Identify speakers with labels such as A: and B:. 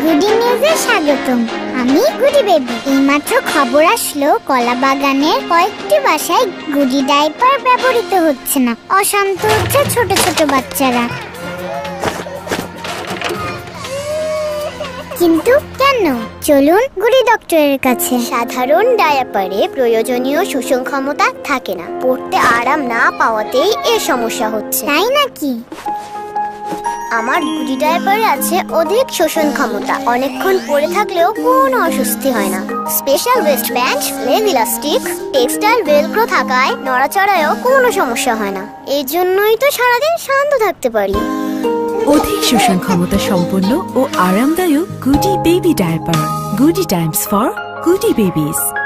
A: গুডি নিউজে স্বাগতম। আমি গুডি বেবি। এইমাত্র খবর আসলো কলা বাগানের কয়েকটি বাসায় গুডি ডাইপার ব্যবহৃত হচ্ছে না। অশান্ত হচ্ছে ছোট ছোট বাচ্চারা। কিন্তু কেন? চলুন গুডি ডক্টরের কাছে।
B: সাধারণ ডায়াপারে প্রয়োজনীয় শোষণ ক্ষমতা থাকে না, পড়তে আরাম না পাওয়াতেই এর সমস্যা হচ্ছে।
A: তাই নাকি?
B: আমার গুডি ডায়াপারে আছে অধিক শোষণ ক্ষমতা। অনেকক্ষণ পরে থাকলেও কোনো অস্বস্তি হয় না। Special waist band, leg elastic, textile Velcro থাকায় নড়াচড়ায়ও কোনো সমস্যা হয় না। এই জন্যই তো সারাদিন শান্ত থাকতে পারি।
C: অধিক শোষণ ক্ষমতা সম্পন্ন ও আরামদায়ক Goodie baby diaper. Goodie times for Goodie babies.